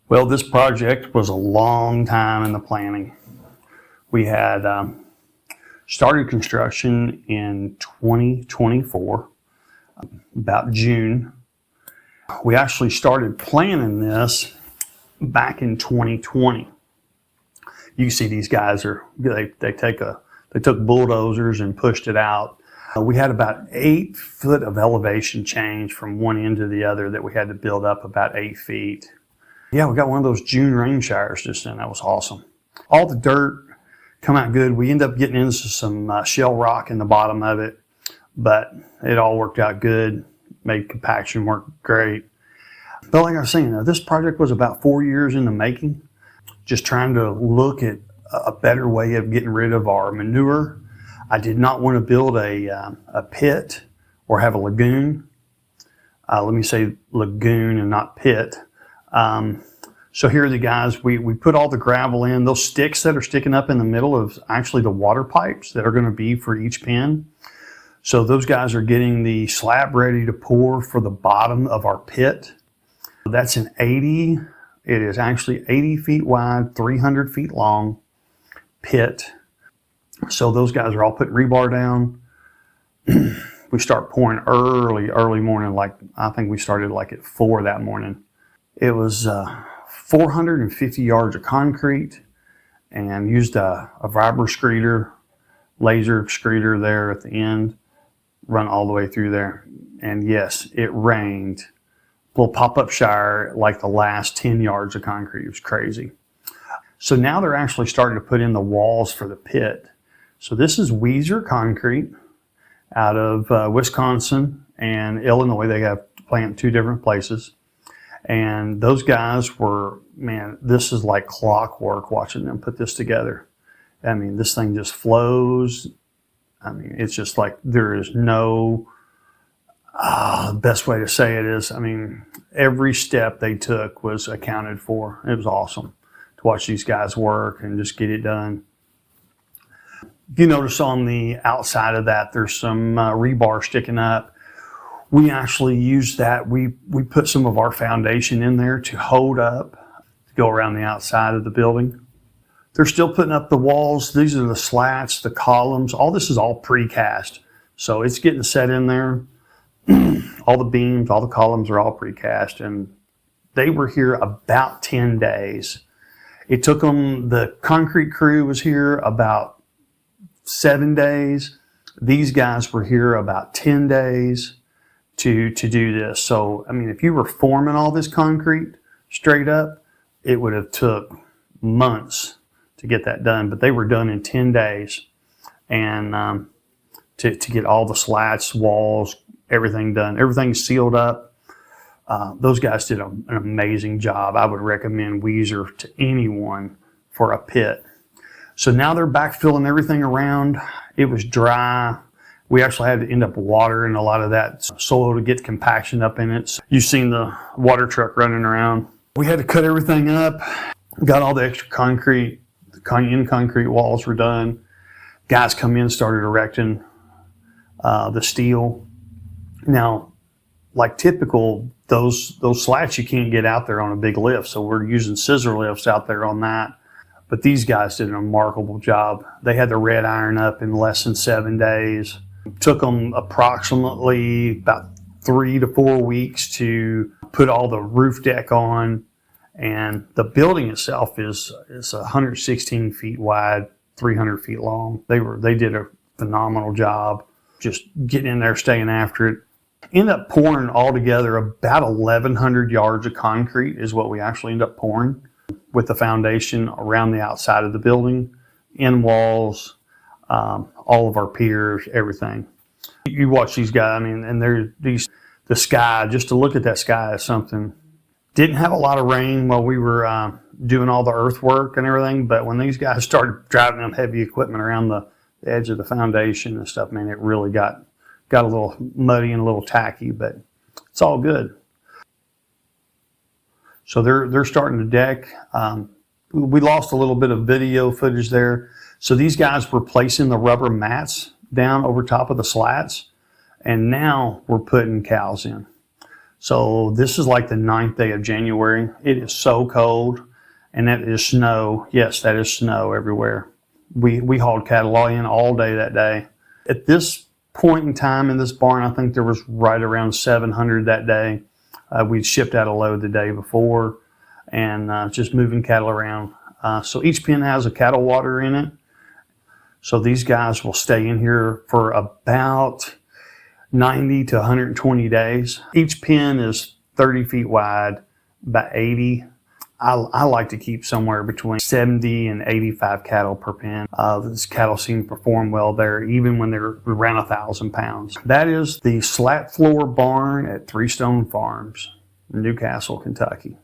Well, this project was a long time in the planning. We had started construction in 2024, about June. We actually started planning this back in 2020. You can see these guys they took bulldozers and pushed it out. We had about 8 foot of elevation change from one end to the other that we had to build up about 8 feet. Yeah, we got one of those June rain showers just then. That was awesome. All the dirt come out good. We end up getting into some shell rock in the bottom of it, but it all worked out good. Made compaction work great. But like I was saying, this project was about 4 years in the making. Just trying to look at a better way of getting rid of our manure. I did not want to build a pit or have a lagoon. Let me say lagoon and not pit. So here are the guys, we put all the gravel in. Those sticks that are sticking up in the middle of actually the water pipes that are going to be for each pen. So those guys are getting the slab ready to pour for the bottom of our pit. That's an 80, it is actually 80 feet wide, 300 feet long pit. So those guys are all putting rebar down. We start pouring early morning, like I think we started like at 4 that morning. It was 450 yards of concrete and used a vibro excreter, laser excreter there at the end, run all the way through there. And yes, it rained. A little pop-up shower like the last 10 yards of concrete. It was crazy. So now they're actually starting to put in the walls for the pit. So this is Weezer concrete out of Wisconsin and Illinois. They have plant 2 different places. And those guys were, man, this is like clockwork watching them put this together. I mean, this thing just flows. I mean, it's just like there is no, the best way to say it is, I mean, every step they took was accounted for. It was awesome to watch these guys work and just get it done. You notice on the outside of that, there's some rebar sticking up. We actually used that. We put some of our foundation in there to hold up, to go around the outside of the building. They're still putting up the walls. These are the slats, the columns. All this is all precast. So it's getting set in there. All the beams, all the columns are all precast. And they were here about 10 days. It took them, the concrete crew was here about 7 days. These guys were here about 10 days. To do this. So, I mean, if you were forming all this concrete straight up, it would have took months to get that done, but they were done in 10 days. And to get all the slats, walls, everything done, everything sealed up. Those guys did an amazing job. I would recommend Weezer to anyone for a pit. So now they're backfilling everything around. It was dry. We actually had to end up watering a lot of that soil to get compaction up in it. So you've seen the water truck running around. We had to cut everything up, got all the extra concrete, the concrete walls were done. Guys come in, started erecting the steel. Now, like typical, those slats you can't get out there on a big lift, so we're using scissor lifts out there on that. But these guys did a remarkable job. They had the red iron up in less than 7 days. Took them approximately about 3 to 4 weeks to put all the roof deck on. And the building itself is 116 feet wide, 300 feet long. They did a phenomenal job just getting in there, staying after it. End up pouring altogether about 1,100 yards of concrete is what we actually end up pouring with the foundation around the outside of the building, in walls, all of our piers, everything. You watch these guys, I mean, and the sky, just to look at that sky is something. Didn't have a lot of rain while we were doing all the earthwork and everything, but when these guys started driving them heavy equipment around the edge of the foundation and stuff, man, it really got a little muddy and a little tacky, but it's all good. So they're starting to deck. We lost a little bit of video footage there. So these guys were placing the rubber mats down over top of the slats, and now we're putting cows in. So this is like the 9th day of January. It is so cold, and that is snow. Yes, that is snow everywhere. We hauled cattle in all day that day. At this point in time in this barn, I think there was right around 700 that day. We'd shipped out a load the day before, and just moving cattle around. So each pen has a cattle water in it. So these guys will stay in here for about 90 to 120 days. Each pen is 30 feet wide, about 80. I like to keep somewhere between 70 and 85 cattle per pen. This cattle seem to perform well there, even when they're around 1,000 pounds. That is the slat floor barn at Three Stone Farms, Newcastle, Kentucky.